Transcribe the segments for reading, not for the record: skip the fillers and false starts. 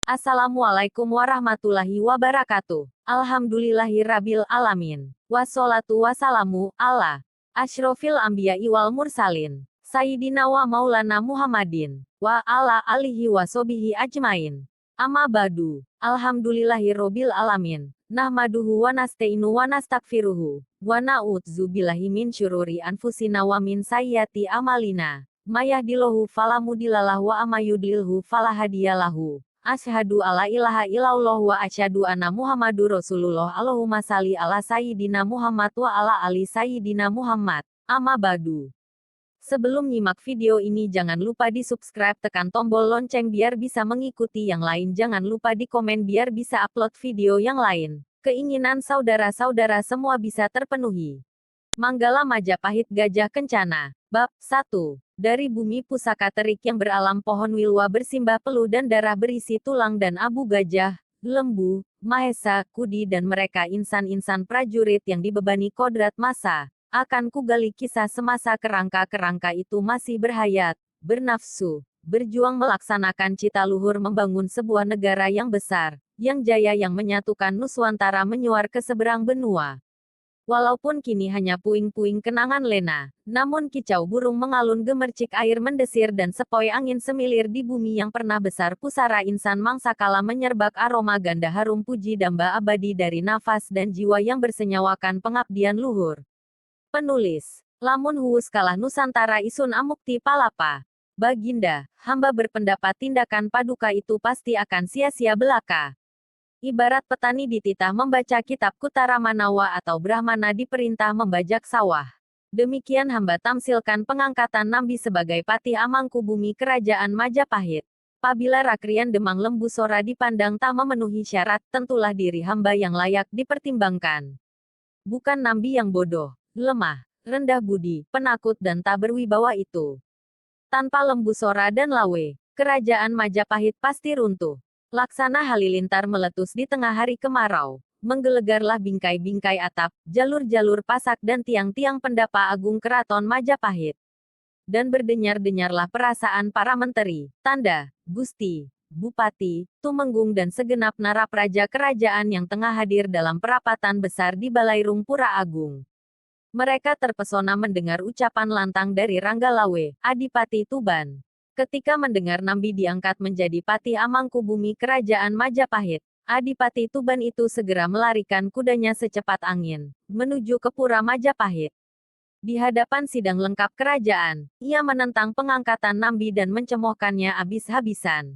Assalamualaikum warahmatullahi wabarakatuh. Alhamdulillahirabbil alamin. Wassalatu wassalamu ala asyrofil anbiya'i wal mursalin. Sayyidina wa maulana Muhammadin. Wa ala alihi wa sobihi ajmain. Amma badu. Alhamdulillahirabbil alamin. Nahmaduhu wa nasta'inu wa nastaghfiruhu. Wa na'udzu billahi min syururi anfusina wa min sayyiati amalina. Mayahdillahu falamudillalah wa amayudlilhu falahadiyalahu. Asyhadu alla ilaha illallah wa asyhadu anna Muhammadur Rasulullah. Allahumma shalli ala sayyidina Muhammad wa ala ali sayyidina Muhammad. Amma badu. Sebelum nyimak video ini jangan lupa di subscribe, tekan tombol lonceng biar bisa mengikuti yang lain. Jangan lupa di komen biar bisa upload video yang lain. Keinginan saudara-saudara semua bisa terpenuhi. Manggala Majapahit Gajah Kencana. Bab 1. Dari bumi pusaka terik yang beralam pohon wilwa bersimbah peluh dan darah berisi tulang dan abu gajah, lembu, mahesa, kudi dan mereka insan-insan prajurit yang dibebani kodrat masa. Akan kugali kisah semasa kerangka-kerangka itu masih berhayat, bernafsu, berjuang melaksanakan cita luhur membangun sebuah negara yang besar, yang jaya yang menyatukan Nuswantara menyuar ke seberang benua. Walaupun kini hanya puing-puing kenangan lena, namun kicau burung mengalun, gemercik air mendesir dan sepoi angin semilir di bumi yang pernah besar pusara insan mangsakala menyerbak aroma ganda harum puji damba abadi dari nafas dan jiwa yang bersenyawakan pengabdian luhur. Penulis, Lamun Huus Kalah Nusantara Isun Amukti Palapa. Baginda, hamba berpendapat tindakan paduka itu pasti akan sia-sia belaka. Ibarat petani dititah membaca kitab Kutaramanawa atau Brahmana diperintah membajak sawah. Demikian hamba tamsilkan pengangkatan Nambi sebagai Patih Amangkubumi Kerajaan Majapahit. Apabila Rakrian Demang Lembu Sora dipandang tak memenuhi syarat, tentulah diri hamba yang layak dipertimbangkan. Bukan Nambi yang bodoh, lemah, rendah budi, penakut dan tak berwibawa itu. Tanpa Lembu Sora dan Lawe, Kerajaan Majapahit pasti runtuh. Laksana halilintar meletus di tengah hari kemarau. Menggelegarlah bingkai-bingkai atap, jalur-jalur pasak dan tiang-tiang pendapa agung keraton Majapahit. Dan berdenyar-denyarlah perasaan para menteri, tanda, gusti, bupati, tumenggung dan segenap narapraja kerajaan yang tengah hadir dalam perapatan besar di Balairung Pura Agung. Mereka terpesona mendengar ucapan lantang dari Rangga Lawe, Adipati Tuban. Ketika mendengar Nambi diangkat menjadi Patih Amangkubumi Kerajaan Majapahit, Adipati Tuban itu segera melarikan kudanya secepat angin, menuju ke Pura Majapahit. Di hadapan sidang lengkap kerajaan, ia menentang pengangkatan Nambi dan mencemohkannya habis-habisan.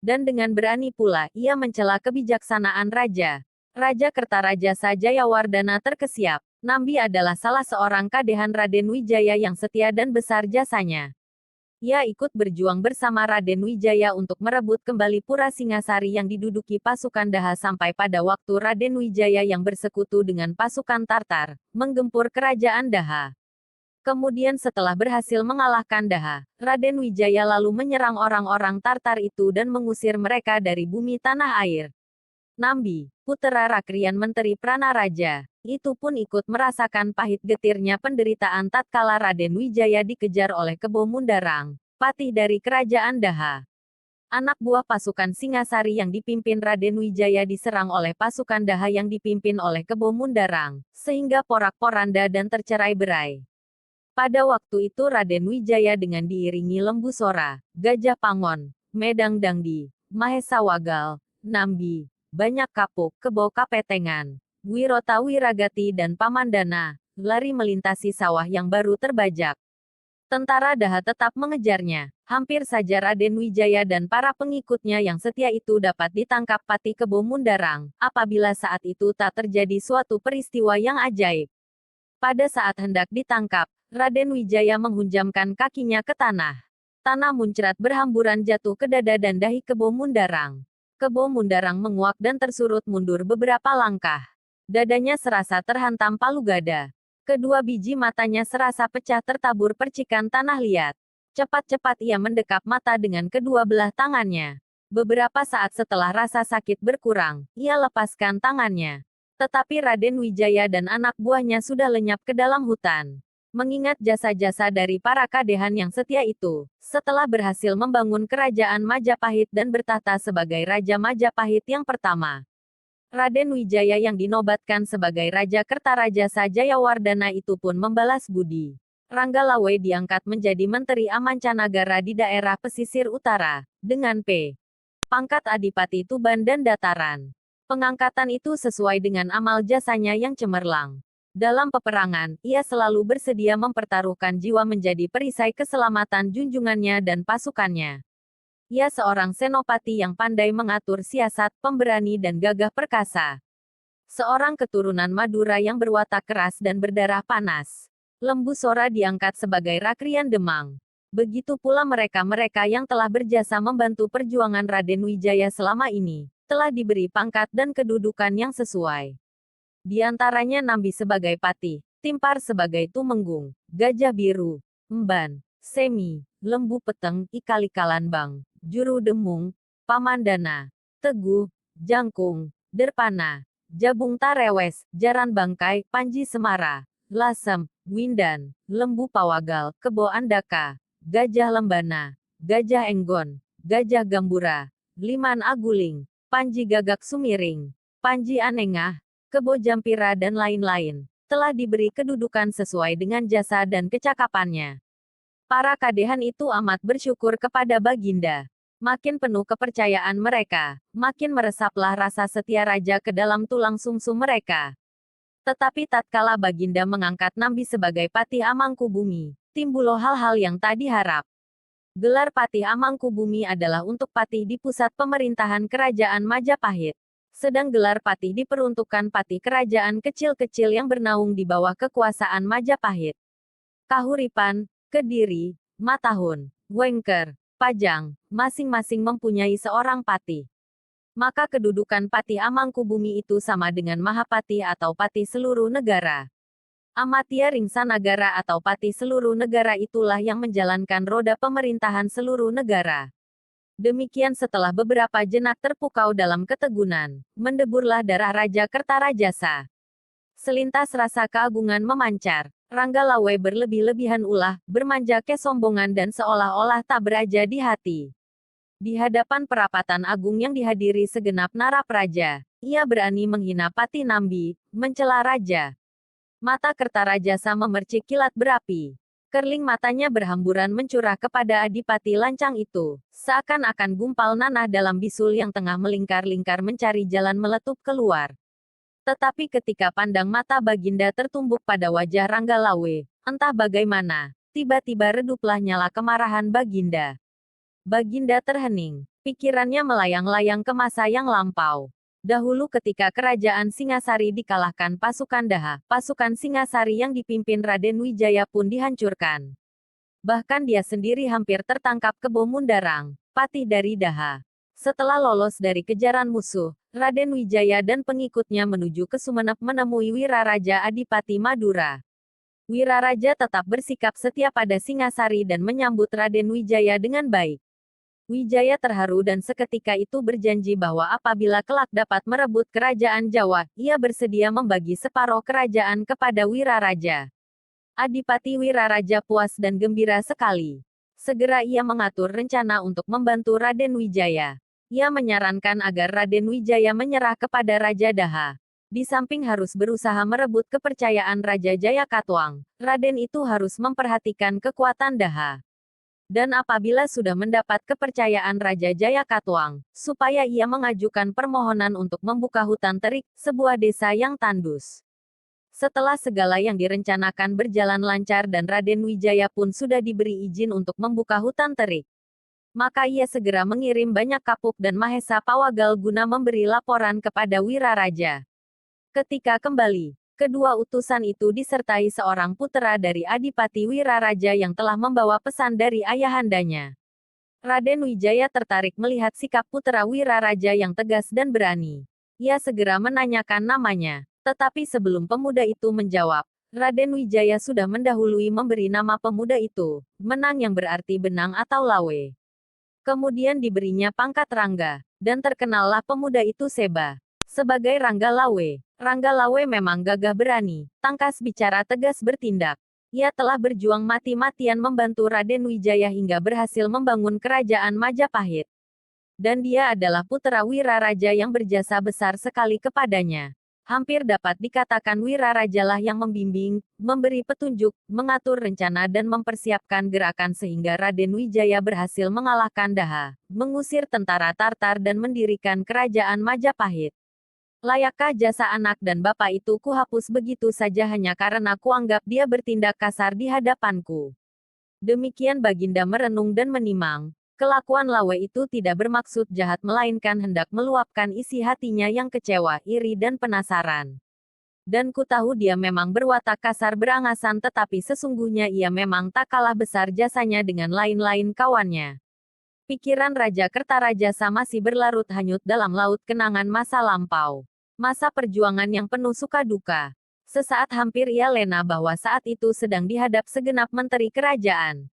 Dan dengan berani pula, ia mencela kebijaksanaan Raja. Raja Kertaraja Sajayawardana terkesiap. Nambi adalah salah seorang kadehan Raden Wijaya yang setia dan besar jasanya. Ia ikut berjuang bersama Raden Wijaya untuk merebut kembali Pura Singasari yang diduduki pasukan Daha sampai pada waktu Raden Wijaya yang bersekutu dengan pasukan Tartar, menggempur kerajaan Daha. Kemudian setelah berhasil mengalahkan Daha, Raden Wijaya lalu menyerang orang-orang Tartar itu dan mengusir mereka dari bumi tanah air. Nambi, putera Rakrian Menteri Pranaraja, itu pun ikut merasakan pahit getirnya penderitaan tatkala Raden Wijaya dikejar oleh Kebo Mundarang, patih dari kerajaan Daha. Anak buah pasukan Singasari yang dipimpin Raden Wijaya diserang oleh pasukan Daha yang dipimpin oleh Kebo Mundarang, sehingga porak-poranda dan tercerai-berai. Pada waktu itu Raden Wijaya dengan diiringi Lembu Sora, Gajah Pangon, Medang Dangdi, Mahesa Wagal, Nambi, Banyak Kapuk, Kebo Kapetengan, Wirota Wiragati dan Pamandana, lari melintasi sawah yang baru terbajak. Tentara Daha tetap mengejarnya. Hampir saja Raden Wijaya dan para pengikutnya yang setia itu dapat ditangkap Patih Kebo Mundarang, apabila saat itu tak terjadi suatu peristiwa yang ajaib. Pada saat hendak ditangkap, Raden Wijaya menghunjamkan kakinya ke tanah. Tanah muncrat berhamburan jatuh ke dada dan dahi Kebo Mundarang. Kebo Mundarang menguak dan tersurut mundur beberapa langkah. Dadanya serasa terhantam palu gada. Kedua biji matanya serasa pecah tertabur percikan tanah liat. Cepat-cepat ia mendekap mata dengan kedua belah tangannya. Beberapa saat setelah rasa sakit berkurang, ia lepaskan tangannya. Tetapi Raden Wijaya dan anak buahnya sudah lenyap ke dalam hutan. Mengingat jasa-jasa dari para kadehan yang setia itu, setelah berhasil membangun kerajaan Majapahit dan bertahta sebagai Raja Majapahit yang pertama, Raden Wijaya yang dinobatkan sebagai Raja Kertarajasa Jayawardana itu pun membalas budi. Ranggalawe diangkat menjadi Menteri Amancanagara di daerah pesisir utara, dengan pangkat Adipati Tuban dan Dataran. Pengangkatan itu sesuai dengan amal jasanya yang cemerlang. Dalam peperangan, ia selalu bersedia mempertaruhkan jiwa menjadi perisai keselamatan junjungannya dan pasukannya. Ia seorang senopati yang pandai mengatur siasat, pemberani dan gagah perkasa. Seorang keturunan Madura yang berwatak keras dan berdarah panas. Lembu Sora diangkat sebagai Rakrian Demang. Begitu pula mereka-mereka yang telah berjasa membantu perjuangan Raden Wijaya selama ini, telah diberi pangkat dan kedudukan yang sesuai. Di antaranya Nambi sebagai Patih, Timpar sebagai Tumenggung, Gajah Biru, Emban, Semi, Lembu Peteng, Ikal-ikalan Bang, Juru Demung, Pamandana, Teguh, Jangkung, Derpana, Jabung Tarewes, Jaran Bangkai, Panji Semara, Lasem, Windan, Lembu Pawagal, Kebo Andaka, Gajah Lembana, Gajah Enggon, Gajah Gambura, Liman Aguling, Panji Gagak Sumiring, Panji Anengah, Kebo Jampira dan lain-lain, telah diberi kedudukan sesuai dengan jasa dan kecakapannya. Para kadehan itu amat bersyukur kepada Baginda. Makin penuh kepercayaan mereka, makin meresaplah rasa setia raja ke dalam tulang sumsum mereka. Tetapi tatkala Baginda mengangkat Nambi sebagai Patih Amangkubumi, timbul hal-hal yang tak diharap. Gelar Patih Amangkubumi adalah untuk patih di pusat pemerintahan kerajaan Majapahit. Sedang gelar patih diperuntukkan patih kerajaan kecil-kecil yang bernaung di bawah kekuasaan Majapahit. Kahuripan, Kediri, Matahun, Wengker, Pajang, masing-masing mempunyai seorang patih. Maka kedudukan Patih Amangkubumi itu sama dengan Mahapatih atau Patih seluruh negara. Amatya Ringsanagara atau Patih seluruh negara itulah yang menjalankan roda pemerintahan seluruh negara. Demikian setelah beberapa jenak terpukau dalam ketegunan, mendeburlah darah Raja Kertarajasa. Selintas rasa keagungan memancar. Ranggalawe berlebih-lebihan ulah, bermanja kesombongan dan seolah-olah tak beraja di hati. Di hadapan perapatan agung yang dihadiri segenap narap raja, ia berani menghina Patih Nambi, mencela raja. Mata Kertarajasa memercik kilat berapi. Kerling matanya berhamburan mencurah kepada Adipati lancang itu, seakan-akan gumpal nanah dalam bisul yang tengah melingkar-lingkar mencari jalan meletup keluar. Tetapi ketika pandang mata Baginda tertumbuk pada wajah Ranggalawe, entah bagaimana, tiba-tiba reduplah nyala kemarahan Baginda. Baginda terhening, pikirannya melayang-layang ke masa yang lampau. Dahulu ketika kerajaan Singasari dikalahkan pasukan Daha, pasukan Singasari yang dipimpin Raden Wijaya pun dihancurkan. Bahkan dia sendiri hampir tertangkap Kebo Mundarang, patih dari Daha. Setelah lolos dari kejaran musuh, Raden Wijaya dan pengikutnya menuju ke Sumenep menemui Wiraraja Adipati Madura. Wiraraja tetap bersikap setia pada Singasari dan menyambut Raden Wijaya dengan baik. Wijaya terharu dan seketika itu berjanji bahwa apabila kelak dapat merebut kerajaan Jawa, ia bersedia membagi separuh kerajaan kepada Wiraraja. Adipati Wiraraja puas dan gembira sekali. Segera ia mengatur rencana untuk membantu Raden Wijaya. Ia menyarankan agar Raden Wijaya menyerah kepada Raja Daha. Di samping harus berusaha merebut kepercayaan Raja Jayakatwang, Raden itu harus memperhatikan kekuatan Daha. Dan apabila sudah mendapat kepercayaan Raja Jayakatwang, supaya ia mengajukan permohonan untuk membuka hutan terik, sebuah desa yang tandus. Setelah segala yang direncanakan berjalan lancar dan Raden Wijaya pun sudah diberi izin untuk membuka hutan terik, maka ia segera mengirim banyak kapuk dan Mahesa Pawagal guna memberi laporan kepada Wiraraja. Ketika kembali, kedua utusan itu disertai seorang putera dari Adipati Wiraraja yang telah membawa pesan dari ayahandanya. Raden Wijaya tertarik melihat sikap putera Wiraraja yang tegas dan berani. Ia segera menanyakan namanya, tetapi sebelum pemuda itu menjawab, Raden Wijaya sudah mendahului memberi nama pemuda itu, Menang yang berarti benang atau lawe. Kemudian diberinya pangkat Rangga, dan terkenallah pemuda itu Seba sebagai Rangga Lawe. Rangga Lawe memang gagah berani, tangkas bicara tegas bertindak. Ia telah berjuang mati-matian membantu Raden Wijaya hingga berhasil membangun kerajaan Majapahit. Dan dia adalah putra Wiraraja yang berjasa besar sekali kepadanya. Hampir dapat dikatakan Wirarajalah yang membimbing, memberi petunjuk, mengatur rencana dan mempersiapkan gerakan sehingga Raden Wijaya berhasil mengalahkan Daha, mengusir tentara Tartar dan mendirikan kerajaan Majapahit. Layakkah jasa anak dan bapak itu kuhapus begitu saja hanya karena kuanggap dia bertindak kasar di hadapanku? Demikian Baginda merenung dan menimang. Kelakuan Lawe itu tidak bermaksud jahat melainkan hendak meluapkan isi hatinya yang kecewa, iri dan penasaran. Dan ku tahu dia memang berwatak kasar berangasan tetapi sesungguhnya ia memang tak kalah besar jasanya dengan lain-lain kawannya. Pikiran Raja Kertarajasa masih berlarut hanyut dalam laut kenangan masa lampau. Masa perjuangan yang penuh suka duka. Sesaat hampir ia lena bahwa saat itu sedang dihadap segenap menteri kerajaan.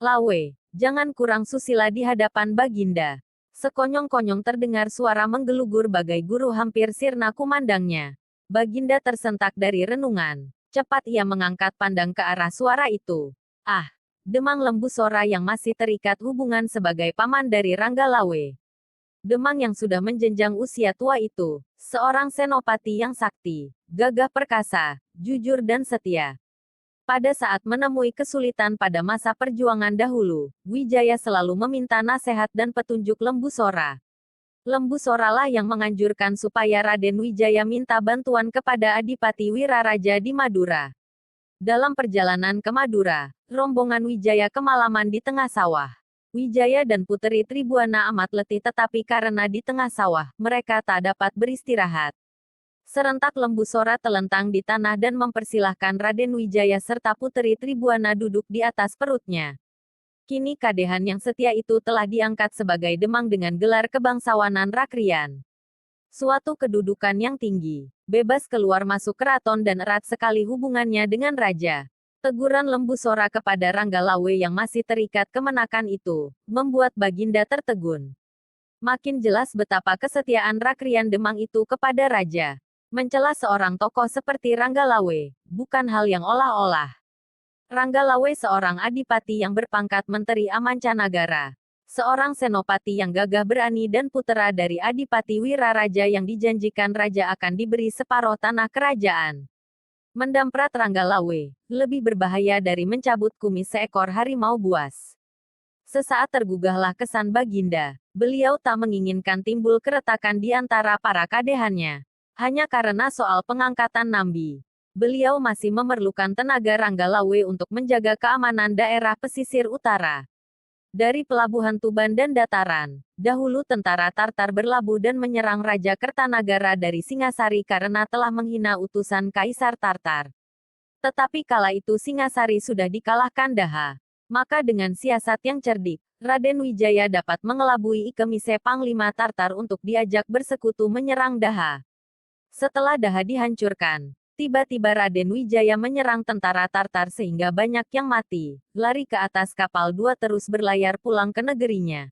Lawe, jangan kurang susila di hadapan Baginda. Sekonyong-konyong terdengar suara menggelugur bagai guru hampir sirna kumandangnya. Baginda tersentak dari renungan. Cepat ia mengangkat pandang ke arah suara itu. Ah, Demang Lembu Sora yang masih terikat hubungan sebagai paman dari Rangga Lawe. Demang yang sudah menjenjang usia tua itu, seorang senopati yang sakti, gagah perkasa, jujur dan setia. Pada saat menemui kesulitan pada masa perjuangan dahulu, Wijaya selalu meminta nasihat dan petunjuk Lembu Sora. Lembu Sora lah yang menganjurkan supaya Raden Wijaya minta bantuan kepada Adipati Wiraraja di Madura. Dalam perjalanan ke Madura, rombongan Wijaya kemalaman di tengah sawah. Wijaya dan Puteri Tribuana amat letih tetapi karena di tengah sawah, mereka tak dapat beristirahat. Serentak Lembu Sora telentang di tanah dan mempersilahkan Raden Wijaya serta Puteri Tribuana duduk di atas perutnya. Kini kadehan yang setia itu telah diangkat sebagai Demang dengan gelar kebangsawanan Rakrian. Suatu kedudukan yang tinggi, bebas keluar masuk keraton dan erat sekali hubungannya dengan raja. Teguran Lembu Sora kepada Rangga Lawe yang masih terikat kemenakan itu, membuat Baginda tertegun. Makin jelas betapa kesetiaan Rakrian Demang itu kepada raja. Mencela seorang tokoh seperti Rangga Lawe, bukan hal yang olah-olah. Rangga Lawe seorang adipati yang berpangkat Menteri Amancanagara. Seorang senopati yang gagah berani dan putera dari Adipati Wiraraja yang dijanjikan raja akan diberi separuh tanah kerajaan. Mendamprat Rangga Lawe, lebih berbahaya dari mencabut kumis seekor harimau buas. Sesaat tergugahlah kesan Baginda. Beliau tak menginginkan timbul keretakan di antara para kadehannya. Hanya karena soal pengangkatan Nambi. Beliau masih memerlukan tenaga Rangga Lawe untuk menjaga keamanan daerah pesisir utara. Dari pelabuhan Tuban dan Dataran, dahulu tentara Tartar berlabuh dan menyerang Raja Kertanagara dari Singasari karena telah menghina utusan Kaisar Tartar. Tetapi kala itu Singasari sudah dikalahkan Daha. Maka dengan siasat yang cerdik, Raden Wijaya dapat mengelabui Ikemise Panglima Tartar untuk diajak bersekutu menyerang Daha. Setelah Daha dihancurkan, tiba-tiba Raden Wijaya menyerang tentara Tartar sehingga banyak yang mati, lari ke atas kapal dua terus berlayar pulang ke negerinya.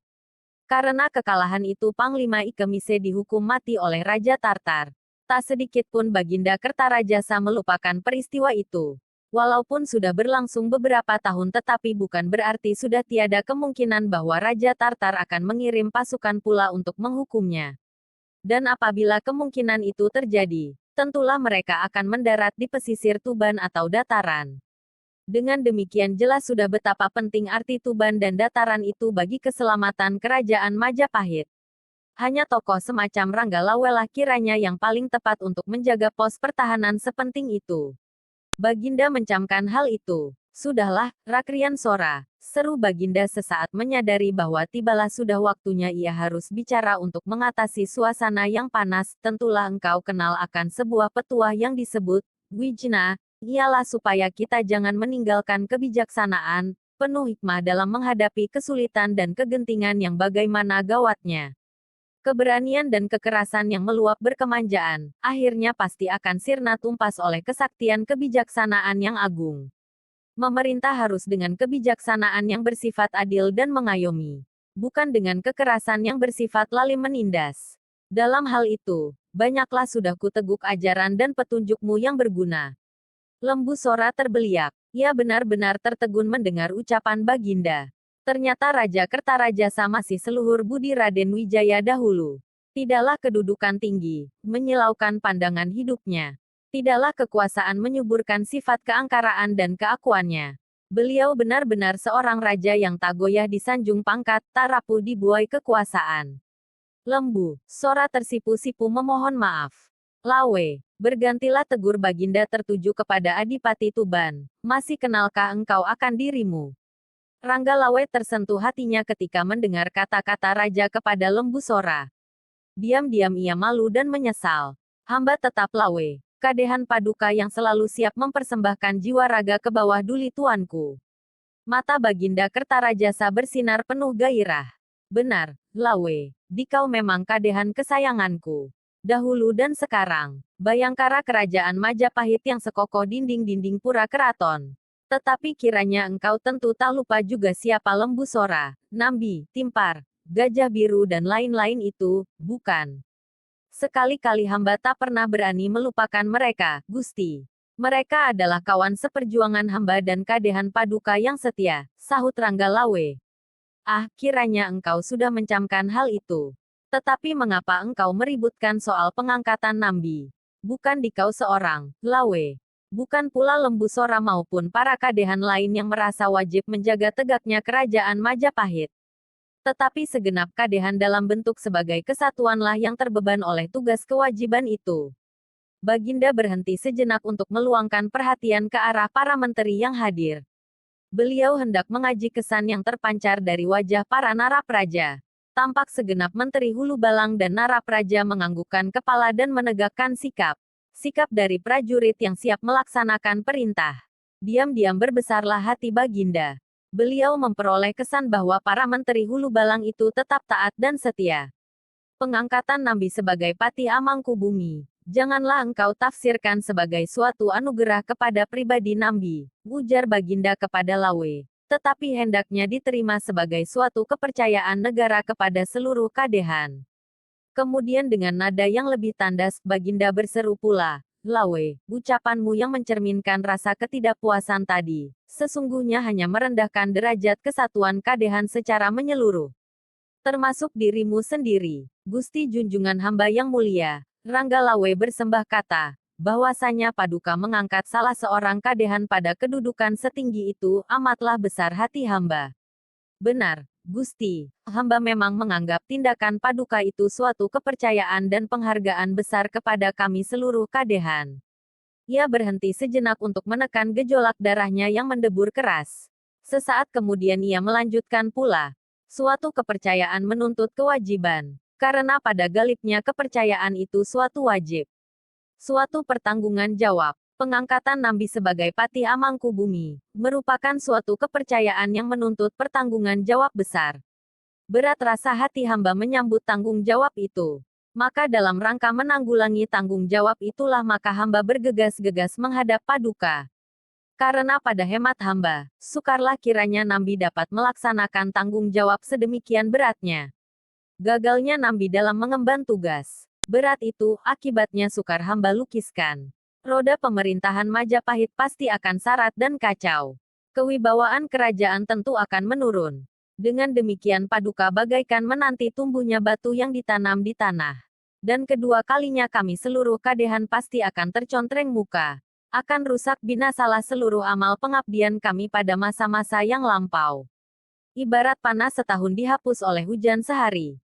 Karena kekalahan itu Panglima Ikemise dihukum mati oleh Raja Tartar. Tak sedikit pun Baginda Kertarajasa melupakan peristiwa itu. Walaupun sudah berlangsung beberapa tahun tetapi bukan berarti sudah tiada kemungkinan bahwa Raja Tartar akan mengirim pasukan pula untuk menghukumnya. Dan apabila kemungkinan itu terjadi, tentulah mereka akan mendarat di pesisir Tuban atau Dataran. Dengan demikian jelas sudah betapa penting arti Tuban dan Dataran itu bagi keselamatan kerajaan Majapahit. Hanya tokoh semacam Rangga Lawe lah kiranya yang paling tepat untuk menjaga pos pertahanan sepenting itu. Baginda mencamkan hal itu. Sudahlah, Rakrian Sora, seru Baginda sesaat menyadari bahwa tibalah sudah waktunya ia harus bicara untuk mengatasi suasana yang panas. Tentulah engkau kenal akan sebuah petuah yang disebut Wijna, ialah supaya kita jangan meninggalkan kebijaksanaan, penuh hikmah dalam menghadapi kesulitan dan kegentingan yang bagaimana gawatnya. Keberanian dan kekerasan yang meluap berkemanjaan, akhirnya pasti akan sirna tumpas oleh kesaktian kebijaksanaan yang agung. Memerintah harus dengan kebijaksanaan yang bersifat adil dan mengayomi, bukan dengan kekerasan yang bersifat lalim menindas. Dalam hal itu, banyaklah sudah kuteguk ajaran dan petunjukmu yang berguna. Lembu Sora terbeliak. Ia benar-benar tertegun mendengar ucapan Baginda. Ternyata Raja Kertarajasa masih seluhur budi Raden Wijaya dahulu. Tidaklah kedudukan tinggi, menyilaukan pandangan hidupnya. Tidaklah kekuasaan menyuburkan sifat keangkaraan dan keakuannya. Beliau benar-benar seorang raja yang tak goyah disanjung pangkat, tak rapuh dibuai kekuasaan. Lembu, Sora tersipu-sipu memohon maaf. Lawe, bergantilah tegur Baginda tertuju kepada Adipati Tuban. Masih kenalkah engkau akan dirimu? Rangga Lawe tersentuh hatinya ketika mendengar kata-kata raja kepada Lembu Sora. Diam-diam ia malu dan menyesal. Hamba tetap Lawe, kadehan Paduka yang selalu siap mempersembahkan jiwa raga ke bawah duli tuanku. Mata Baginda Kertarajasa bersinar penuh gairah. Benar, Lawe, dikau memang kadehan kesayanganku. Dahulu dan sekarang, Bayangkara kerajaan Majapahit yang sekokoh dinding-dinding pura keraton. Tetapi kiranya engkau tentu tak lupa juga siapa Lembu Sora, Nambi, Timpar, Gajah Biru dan lain-lain itu, bukan? Sekali-kali hamba tak pernah berani melupakan mereka, Gusti. Mereka adalah kawan seperjuangan hamba dan kadehan Paduka yang setia, sahut Rangga Lawe. Ah, kiranya engkau sudah mencamkan hal itu. Tetapi mengapa engkau meributkan soal pengangkatan Nambi? Bukan dikau seorang, Lawe. Bukan pula Lembu Sora maupun para kadehan lain yang merasa wajib menjaga tegaknya kerajaan Majapahit. Tetapi segenap kadehan dalam bentuk sebagai kesatuanlah yang terbeban oleh tugas kewajiban itu. Baginda berhenti sejenak untuk meluangkan perhatian ke arah para menteri yang hadir. Beliau hendak mengaji kesan yang terpancar dari wajah para narapraja. Tampak segenap menteri hulu balang dan narapraja menganggukkan kepala dan menegakkan sikap. Sikap dari prajurit yang siap melaksanakan perintah. Diam-diam berbesarlah hati Baginda. Beliau memperoleh kesan bahwa para menteri hulu balang itu tetap taat dan setia. Pengangkatan Nambi sebagai Patih Amangkubumi, janganlah engkau tafsirkan sebagai suatu anugerah kepada pribadi Nambi, ujar Baginda kepada Lawe. Tetapi hendaknya diterima sebagai suatu kepercayaan negara kepada seluruh kadehan. Kemudian dengan nada yang lebih tandas, Baginda berseru pula, Lawe, ucapanmu yang mencerminkan rasa ketidakpuasan tadi, sesungguhnya hanya merendahkan derajat kesatuan kadehan secara menyeluruh. Termasuk dirimu sendiri, Gusti junjungan hamba yang mulia. Rangga Lawe bersembah kata, bahwasanya Paduka mengangkat salah seorang kadehan pada kedudukan setinggi itu, amatlah besar hati hamba. Benar, Gusti, hamba memang menganggap tindakan Paduka itu suatu kepercayaan dan penghargaan besar kepada kami seluruh kadehan. Ia berhenti sejenak untuk menekan gejolak darahnya yang mendebur keras. Sesaat kemudian ia melanjutkan pula. Suatu kepercayaan menuntut kewajiban. Karena pada galipnya kepercayaan itu suatu wajib. Suatu pertanggungan jawab. Pengangkatan Nambi sebagai Patih Amangkubumi merupakan suatu kepercayaan yang menuntut pertanggungan jawab besar. Berat rasa hati hamba menyambut tanggung jawab itu. Maka dalam rangka menanggulangi tanggung jawab itulah maka hamba bergegas-gegas menghadap Paduka. Karena pada hemat hamba, sukarlah kiranya Nambi dapat melaksanakan tanggung jawab sedemikian beratnya. Gagalnya Nambi dalam mengemban tugas berat itu, akibatnya sukar hamba lukiskan. Roda pemerintahan Majapahit pasti akan syarat dan kacau. Kewibawaan kerajaan tentu akan menurun. Dengan demikian Paduka bagaikan menanti tumbuhnya batu yang ditanam di tanah. Dan kedua kalinya kami seluruh kadehan pasti akan tercontreng muka. Akan rusak binasalah seluruh amal pengabdian kami pada masa-masa yang lampau. Ibarat panas setahun dihapus oleh hujan sehari.